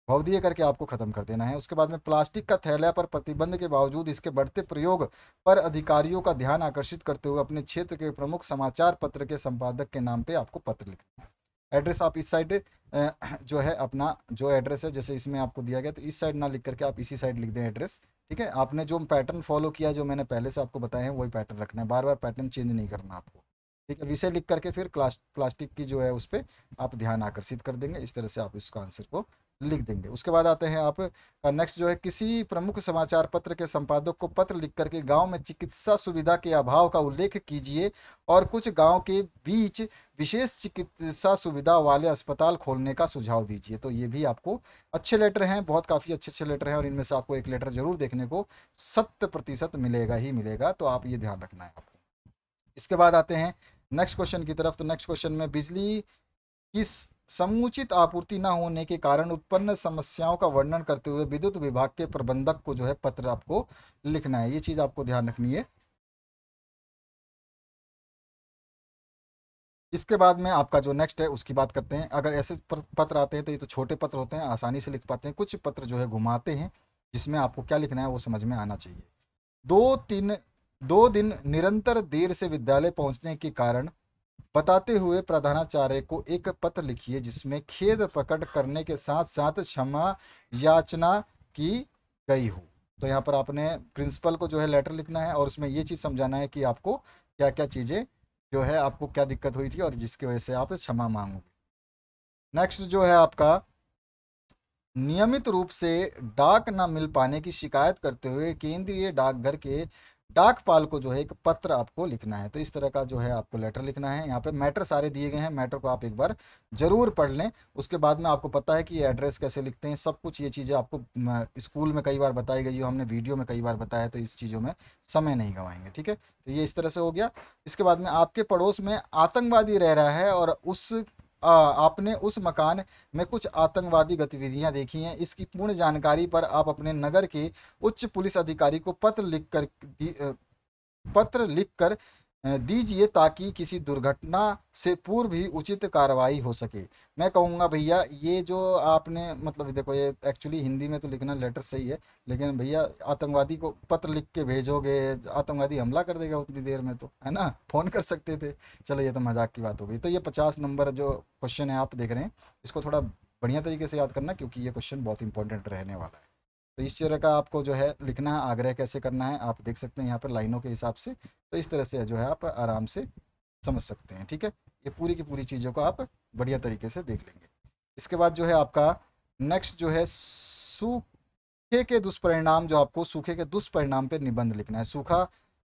भवदीय करके आपको खत्म कर देना है। उसके बाद में प्लास्टिक का थैला पर प्रतिबंध के बावजूद इसके बढ़ते प्रयोग पर अधिकारियों का ध्यान आकर्षित करते हुए अपने क्षेत्र के प्रमुख समाचार पत्र के संपादक के नाम पे आपको पत्र लिखना है। एड्रेस आप इस साइड जो है अपना जो एड्रेस है जैसे इसमें आपको दिया गया, तो इस साइड ना लिख करके आप इसी साइड लिख दें एड्रेस। ठीक है, आपने जो पैटर्न फॉलो किया जो मैंने पहले से आपको बताया है वही पैटर्न रखना है, बार बार पैटर्न चेंज नहीं करना आपको। ठीक है, विषय लिख करके फिर प्लास्टिक की जो है उस पर आप ध्यान आकर्षित कर देंगे। इस तरह से आप इसका आंसर को लिख देंगे। उसके बाद आते हैं आप नेक्स्ट जो है, किसी प्रमुख समाचार पत्र के संपादक को पत्र लिख करके गांव में चिकित्सा सुविधा के अभाव का उल्लेख कीजिए और कुछ गांव के बीच विशेष चिकित्सा सुविधा वाले अस्पताल खोलने का सुझाव दीजिए। तो ये भी आपको अच्छे लेटर हैं, बहुत काफ़ी अच्छे अच्छे लेटर हैं, और इनमें से आपको एक लेटर जरूर देखने को 100% मिलेगा ही मिलेगा, तो आप ये ध्यान रखना है आपको। इसके बाद आते हैं नेक्स्ट क्वेश्चन की तरफ। तो नेक्स्ट क्वेश्चन में बिजली की समुचित आपूर्ति न होने के कारण उत्पन्न समस्याओं का वर्णन करते हुए विद्युत विभाग के प्रबंधक को जो है पत्र आपको लिखना है। ये चीज़ आपको ध्यान रखनी है। इसके बाद में आपका जो नेक्स्ट है उसकी बात करते हैं। अगर ऐसे पत्र आते हैं तो ये तो छोटे पत्र होते हैं, आसानी से लिख पाते हैं। कुछ पत्र जो है घुमाते हैं, जिसमें आपको क्या लिखना है वो समझ में आना चाहिए। दो तीन 2 दिन निरंतर देर से विद्यालय पहुंचने के कारण बताते हुए प्रधानाचार्य को एक पत्र लिखिए जिसमें खेद प्रकट करने के साथ साथ क्षमा याचना की गई हो। तो यहाँ पर आपने प्रिंसिपल को जो है लेटर लिखना है और उसमें ये चीज़ समझाना है कि आपको क्या क्या चीज़ें जो है, आपको क्या दिक्कत हुई थी और जिसकी वजह से आप क्षमा मांगोगे। नेक्स्ट जो है आपका, नियमित रूप से डाक न मिल पाने की शिकायत करते हुए केंद्रीय डाकघर के डाकपाल को जो है एक पत्र आपको लिखना है। तो इस तरह का जो है आपको लेटर लिखना है। यहाँ पे मैटर सारे दिए गए हैं, मैटर को आप एक बार जरूर पढ़ लें। उसके बाद में आपको पता है कि ये एड्रेस कैसे लिखते हैं, सब कुछ ये चीज़ें आपको स्कूल में कई बार बताई गई हो, हमने वीडियो में कई बार बताया, तो इस चीज़ों में समय नहीं गंवाएंगे। ठीक है, तो ये इस तरह से हो गया। इसके बाद में आपके पड़ोस में आतंकवादी रह रहा है और आपने उस मकान में कुछ आतंकवादी गतिविधियां देखी हैं, इसकी पूर्ण जानकारी पर आप अपने नगर के उच्च पुलिस अधिकारी को पत्र लिखकर दीजिए, ताकि किसी दुर्घटना से पूर्व ही उचित कार्रवाई हो सके। मैं कहूँगा भैया ये जो आपने मतलब देखो, ये एक्चुअली हिंदी में तो लिखना लेटर सही है, लेकिन भैया आतंकवादी को पत्र लिख के भेजोगे, आतंकवादी हमला कर देगा उतनी देर में, तो है ना, फोन कर सकते थे। चलो ये तो मजाक की बात हो गई। तो ये 50 नंबर जो क्वेश्चन है आप देख रहे हैं, इसको थोड़ा बढ़िया तरीके से याद करना, क्योंकि ये क्वेश्चन बहुत इंपॉर्टेंट रहने वाला है। तो इस तरह का आपको जो है लिखना है। आग्रह कैसे करना है आप देख सकते हैं यहाँ पर लाइनों के हिसाब से। तो इस तरह से जो है आप आराम से समझ सकते हैं। ठीक है, ये पूरी की पूरी चीज़ों को आप बढ़िया तरीके से देख लेंगे। इसके बाद जो है आपका नेक्स्ट जो है सूखे के दुष्परिणाम, जो आपको सूखे के दुष्परिणाम पे निबंध लिखना है। सूखा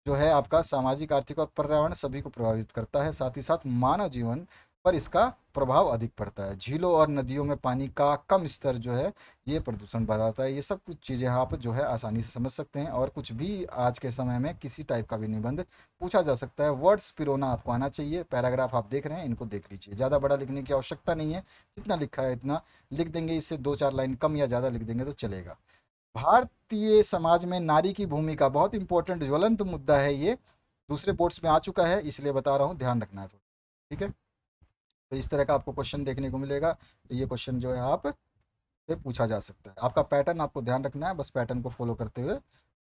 जो है आपका सामाजिक, आर्थिक और पर्यावरण सभी को प्रभावित करता है, साथ ही साथ मानव जीवन पर इसका प्रभाव अधिक पड़ता है। झीलों और नदियों में पानी का कम स्तर जो है ये प्रदूषण बढ़ाता है। ये सब कुछ चीज़ें आप जो है आसानी से समझ सकते हैं। और कुछ भी आज के समय में किसी टाइप का भी निबंध पूछा जा सकता है। वर्ड्स पिरोना आपको आना चाहिए। पैराग्राफ आप देख रहे हैं, इनको देख लीजिए, ज़्यादा बड़ा लिखने की आवश्यकता नहीं है, जितना लिखा है इतना लिख देंगे। इससे दो चार लाइन कम या ज़्यादा लिख देंगे तो चलेगा। भारतीय समाज में नारी की भूमिका बहुत इंपॉर्टेंट ज्वलंत मुद्दा है। ये दूसरे बोर्ड्स में आ चुका है, इसलिए बता रहा हूँ, ध्यान रखना है थोड़ा। ठीक है, तो इस तरह का आपको क्वेश्चन देखने को मिलेगा। तो ये क्वेश्चन जो है आप से पूछा जा सकता है। आपका पैटर्न आपको ध्यान रखना है, बस पैटर्न को फॉलो करते हुए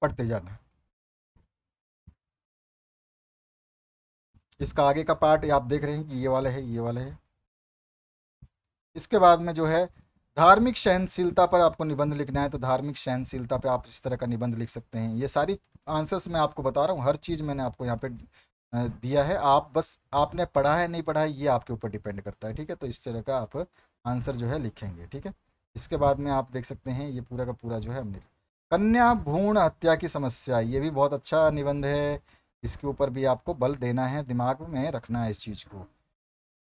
पढ़ते जाना है। इसका आगे का पार्ट ये आप देख रहे हैं कि ये वाला है, ये वाला है। इसके बाद में जो है धार्मिक सहनशीलता पर आपको निबंध लिखना है। तो धार्मिक सहनशीलता पे आप इस तरह का निबंध लिख सकते हैं। ये सारी आंसर्स मैं आपको बता रहा हूँ, हर चीज़ मैंने आपको यहाँ पे दिया है। आप बस आपने पढ़ा है नहीं पढ़ा है ये आपके ऊपर डिपेंड करता है। ठीक है, तो इस तरह का आप आंसर जो है लिखेंगे। ठीक है, इसके बाद में आप देख सकते हैं ये पूरा का पूरा जो है हमने कन्या भ्रूण हत्या की समस्या, ये भी बहुत अच्छा निबंध है। इसके ऊपर भी आपको बल देना है, दिमाग में रखना है इस चीज़ को।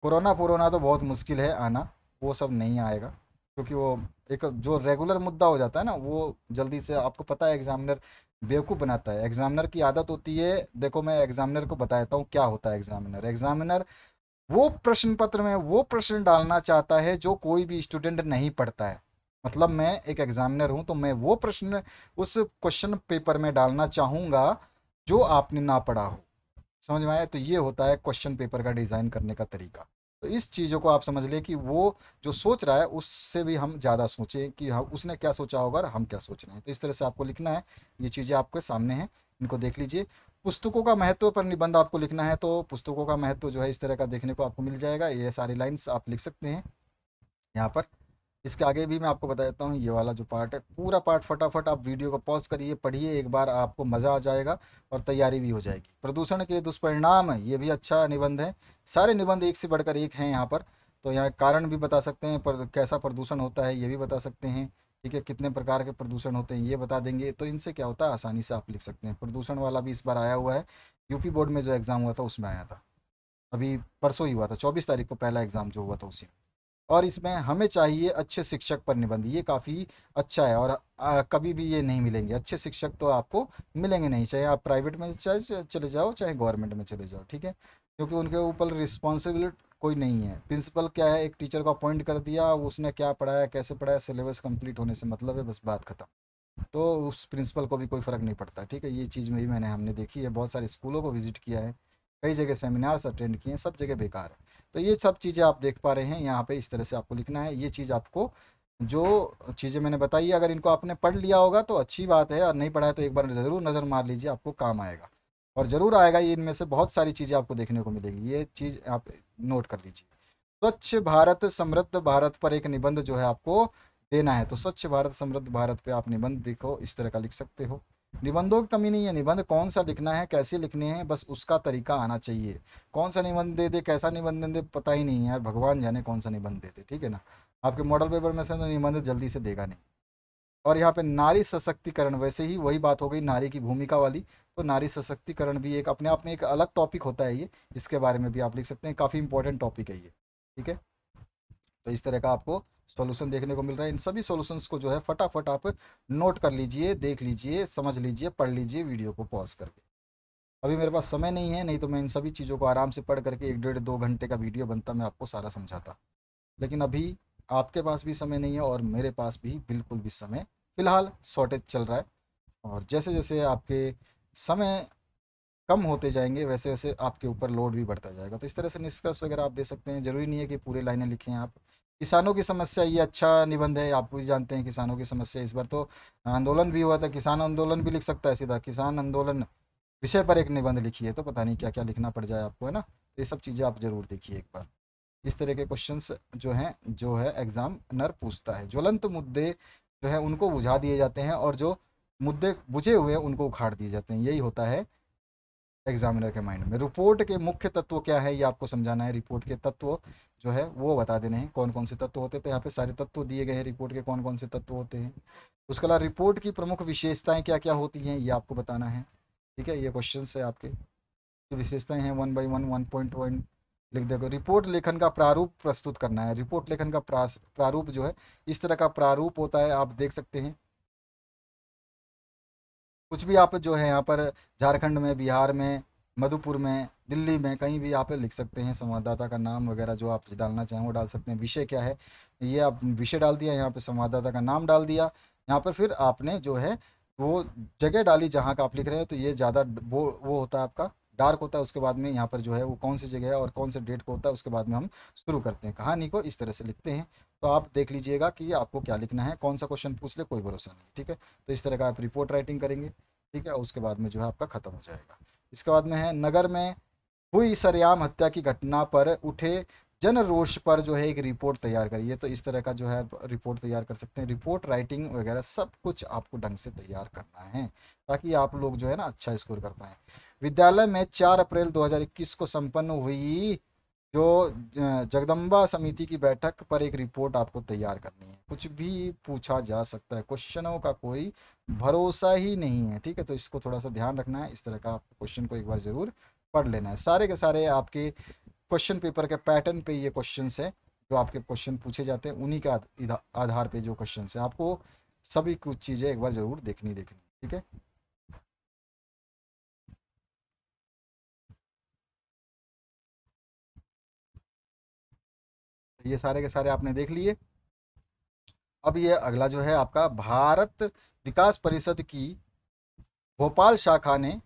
कोरोना पुरोना तो बहुत मुश्किल है आना, वो सब नहीं आएगा, क्योंकि वो एक जो रेगुलर मुद्दा हो जाता है ना, वो जल्दी से आपको पता है एग्जामिनर बेवकूफ़ बनाता है। एग्जामिनर की आदत होती है, देखो मैं एग्जामिनर को बता देता हूँ क्या होता है। एग्जामिनर एग्जामिनर वो प्रश्न पत्र में वो प्रश्न डालना चाहता है जो कोई भी स्टूडेंट नहीं पढ़ता है। मतलब मैं एक एग्जामिनर हूं, तो मैं वो प्रश्न उस क्वेश्चन पेपर में डालना चाहूंगा जो आपने ना पढ़ा हो। समझ में आया? तो ये होता है क्वेश्चन पेपर का डिज़ाइन करने का तरीका। तो इस चीज़ों को आप समझ लें कि वो जो सोच रहा है उससे भी हम ज़्यादा सोचें कि हम उसने क्या सोचा होगा और हम क्या सोच रहे हैं। तो इस तरह से आपको लिखना है। ये चीज़ें आपके सामने हैं, इनको देख लीजिए। पुस्तकों का महत्व पर निबंध आपको लिखना है। तो पुस्तकों का महत्व जो है इस तरह का देखने को आपको मिल जाएगा। ये सारी लाइन्स आप लिख सकते हैं यहाँ पर। इसके आगे भी मैं आपको बता देता हूँ, ये वाला जो पार्ट है, पूरा पार्ट फटाफट आप वीडियो को पॉज करिए, पढ़िए एक बार, आपको मज़ा आ जाएगा और तैयारी भी हो जाएगी। प्रदूषण के दुष्परिणाम, ये भी अच्छा निबंध है। सारे निबंध एक से बढ़कर एक हैं यहाँ पर। तो यहाँ कारण भी बता सकते हैं, पर कैसा प्रदूषण होता है ये भी बता सकते हैं। ठीक है, कितने प्रकार के प्रदूषण होते हैं ये बता देंगे। तो इनसे क्या होता है, आसानी से आप लिख सकते हैं। प्रदूषण वाला भी इस बार आया हुआ है, यूपी बोर्ड में जो एग्ज़ाम हुआ था उसमें आया था। अभी परसों ही हुआ था, 24 तारीख को पहला एग्ज़ाम जो हुआ था उसी में। और इसमें हमें चाहिए अच्छे शिक्षक पर निबंध, ये काफ़ी अच्छा है। और कभी भी ये नहीं मिलेंगे अच्छे शिक्षक, तो आपको मिलेंगे नहीं, चाहे आप प्राइवेट में चाहे चले जाओ चाहे गवर्नमेंट में चले जाओ। ठीक है, क्योंकि उनके ऊपर रिस्पॉन्सिबिलिटी कोई नहीं है। प्रिंसिपल क्या है, एक टीचर को अपॉइंट कर दिया, उसने क्या पढ़ाया कैसे पढ़ाया, सिलेबस कंप्लीट होने से मतलब है, बस बात खत्म। तो उस प्रिंसिपल को भी कोई फ़र्क नहीं पड़ता। ठीक है, ये चीज़ में भी हमने देखी है, बहुत सारे स्कूलों को विजिट किया है, कई जगह सेमिनार्स अटेंड किए हैं, सब जगह बेकार है। तो ये सब चीज़ें आप देख पा रहे हैं यहाँ पे, इस तरह से आपको लिखना है। ये चीज़ आपको जो चीज़ें मैंने बताई, अगर इनको आपने पढ़ लिया होगा तो अच्छी बात है, और नहीं पढ़ा है तो एक बार ज़रूर नज़र मार लीजिए, आपको काम आएगा। और ज़रूर आएगा, ये इनमें से बहुत सारी चीज़ें आपको देखने को मिलेगी, ये चीज़ आप नोट कर लीजिए। स्वच्छ भारत समृद्ध भारत पर एक निबंध जो है आपको देना है। तो स्वच्छ भारत समृद्ध भारत पे आप निबंध देखो इस तरह का लिख सकते हो। निबंधों की कमी नहीं है, निबंध कौन सा लिखना है कैसे लिखने हैं बस उसका तरीका आना चाहिए। कौन सा निबंध दे दे कैसा निबंध दे दे पता ही नहीं है यार, भगवान जाने कौन सा निबंध दे दे। ठीक है ना, आपके मॉडल पेपर में से तो निबंध जल्दी से देगा नहीं। और यहाँ पे नारी सशक्तिकरण, वैसे ही वही बात हो गई नारी की भूमिका वाली, तो नारी सशक्तिकरण भी एक अपने आप में एक अलग टॉपिक होता है ये, इसके बारे में भी आप लिख सकते हैं, काफ़ी इंपॉर्टेंट टॉपिक है ये। ठीक है, तो इस तरह का आपको सॉल्यूशन देखने को मिल रहा है। इन सभी सॉल्यूशंस को जो है फटाफट आप नोट कर लीजिए, देख लीजिए, समझ लीजिए, पढ़ लीजिए वीडियो को पॉज करके। अभी मेरे पास समय नहीं है, नहीं तो मैं इन सभी चीज़ों को आराम से पढ़ करके 1 डेढ़ 2 घंटे का वीडियो बनता, मैं आपको सारा समझाता। लेकिन अभी आपके पास भी समय नहीं है और मेरे पास भी बिल्कुल भी समय फिलहाल शॉर्टेज चल रहा है। और जैसे जैसे आपके समय कम होते जाएंगे वैसे वैसे आपके ऊपर लोड भी बढ़ता जाएगा। तो इस तरह से निष्कर्ष वगैरह आप दे सकते हैं, ज़रूरी नहीं है कि पूरे लाइनें लिखें आप। किसानों की समस्या, ये अच्छा निबंध है, आप भी जानते हैं किसानों की समस्या। इस बार तो आंदोलन भी हुआ था, किसान आंदोलन भी लिख सकता है सीधा, किसान आंदोलन विषय पर एक निबंध लिखिए, तो पता नहीं क्या क्या लिखना पड़ जाए आपको, है ना। तो ये सब चीज़ें आप ज़रूर देखिए एक बार। इस तरह के क्वेश्चंस जो है एग्जामिनर पूछता है। ज्वलंत मुद्दे जो है उनको बुझा दिए जाते हैं, और जो मुद्दे बुझे हुए हैं उनको उखाड़ दिए जाते हैं, यही होता है एग्जामिनर के माइंड में। रिपोर्ट के मुख्य तत्व क्या है ये आपको समझाना है। रिपोर्ट के तत्व जो है वो बता देने हैं, कौन कौन से तत्व होते हैं। तो यहाँ पे सारे तत्व दिए गए हैं रिपोर्ट के, कौन कौन से तत्व होते हैं। उसके अलावा रिपोर्ट की प्रमुख विशेषताएं क्या क्या होती हैं ये आपको बताना है। ठीक है, ये क्वेश्चन है आपके, विशेषताएं हैं 1 बाई 1 1.1 लिख देगा। रिपोर्ट लेखन का प्रारूप प्रस्तुत करना है। रिपोर्ट लेखन का प्रारूप जो है इस तरह का प्रारूप होता है, आप देख सकते हैं। कुछ भी आप जो है यहाँ पर झारखंड में, बिहार में, मधुपुर में, दिल्ली में, कहीं भी आप लिख सकते हैं। संवाददाता का नाम वगैरह जो आप डालना चाहें वो डाल सकते हैं। विषय क्या है ये आप विषय डाल दिया, यहाँ पे संवाददाता का नाम डाल दिया। यहाँ पर फिर आपने जो है वो जगह डाली जहाँ का आप लिख रहे हैं, तो ये ज़्यादा वो होता है आपका डार्क होता है। उसके बाद में यहाँ पर जो है वो कौन सी जगह है और कौन से डेट को होता है, उसके बाद में हम शुरू करते हैं कहानी को, इस तरह से लिखते हैं। तो आप देख लीजिएगा कि आपको क्या लिखना है, कौन सा क्वेश्चन पूछ ले कोई भरोसा नहीं। ठीक है, तो इस तरह का आप रिपोर्ट राइटिंग करेंगे। ठीक है, उसके बाद में जो है आपका खत्म हो जाएगा। इसके बाद में है नगर में हुई सरेआम हत्या की घटना पर उठे जन रोष पर जो है एक रिपोर्ट तैयार करिए। तो इस तरह का जो है रिपोर्ट तैयार कर सकते हैं। रिपोर्ट राइटिंग वगैरह सब कुछ आपको ढंग से तैयार करना है, ताकि आप लोग जो है ना अच्छा स्कोर कर पाएँ। विद्यालय में 4 अप्रैल 2021 को संपन्न हुई जो जगदम्बा समिति की बैठक पर एक रिपोर्ट आपको तैयार करनी है। कुछ भी पूछा जा सकता है, क्वेश्चनों का कोई भरोसा ही नहीं है। ठीक है, तो इसको थोड़ा सा ध्यान रखना है। इस तरह का आपको क्वेश्चन को एक बार जरूर पढ़ लेना है। सारे के सारे आपके क्वेश्चन पेपर के पैटर्न पे ये क्वेश्चंस है, जो आपके क्वेश्चन पूछे जाते हैं उन्हीं के आधार पे जो क्वेश्चन है, आपको सभी कुछ चीज़ें एक बार जरूर देखनी देखनी। ठीक है, तो ये सारे के सारे आपने देख लिए। अब ये अगला जो है आपका भारत विकास परिषद की भोपाल शाखा ने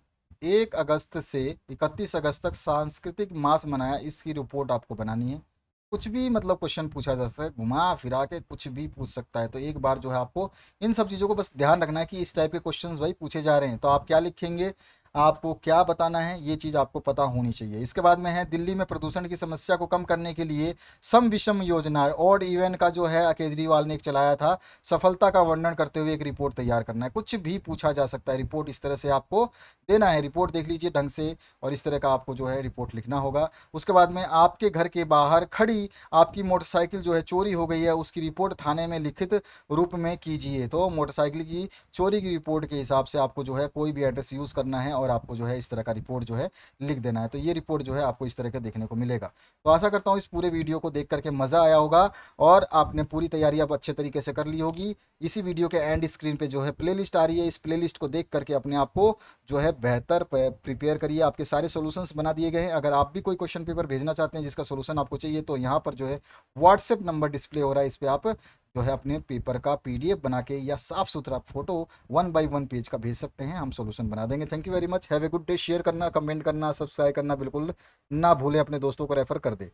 1 अगस्त से 31 अगस्त तक सांस्कृतिक मास मनाया, इसकी रिपोर्ट आपको बनानी है। कुछ भी मतलब क्वेश्चन पूछा जा सकता है, घुमा फिरा के कुछ भी पूछ सकता है। तो एक बार जो है आपको इन सब चीज़ों को बस ध्यान रखना है कि इस टाइप के क्वेश्चंस भाई पूछे जा रहे हैं, तो आप क्या लिखेंगे, आपको क्या बताना है, ये चीज़ आपको पता होनी चाहिए। इसके बाद में है दिल्ली में प्रदूषण की समस्या को कम करने के लिए सम विषम योजना, ऑड इवन का जो है केजरीवाल ने एक चलाया था, सफलता का वर्णन करते हुए एक रिपोर्ट तैयार करना है। कुछ भी पूछा जा सकता है, रिपोर्ट इस तरह से आपको देना है। रिपोर्ट देख लीजिए ढंग से, और इस तरह का आपको जो है रिपोर्ट लिखना होगा। उसके बाद में आपके घर के बाहर खड़ी आपकी मोटरसाइकिल जो है चोरी हो गई है, उसकी रिपोर्ट थाने में लिखित रूप में कीजिए। तो मोटरसाइकिल की चोरी की रिपोर्ट के हिसाब से आपको जो है कोई भी एड्रेस यूज़ करना है, और आपको जो है इस तरह का रिपोर्ट जो है लिख देना है। तो ये रिपोर्ट जो है आपको इस तरह का देखने को मिलेगा। तो आशा करता हूँ इस पूरे वीडियो को देख करके मज़ा आया होगा, और आपने पूरी तैयारी अब अच्छे तरीके से कर ली होगी। इसी वीडियो के एंड स्क्रीन पे जो है प्लेलिस्ट आ रही है, इस प्लेलिस्ट को देख करके अपने आप को जो है बेहतर प्रिपेयर करिए। आपके सारे सॉल्यूशंस बना दिए गए हैं। अगर आप भी कोई क्वेश्चन पेपर भेजना चाहते हैं जिसका सॉल्यूशन आपको चाहिए, तो यहाँ पर जो है व्हाट्सएप नंबर डिस्प्ले हो रहा है, इस पर आप जो है अपने पेपर का पीडीएफ बना के या साफ सुथरा फोटो 1 बाई 1 पेज का भेज सकते हैं, हम सॉल्यूशन बना देंगे। Thank you very much, have a good day. Share करना, कमेंट करना, सब्सक्राइब करना बिल्कुल ना भूलें, अपने दोस्तों को रेफर कर दे।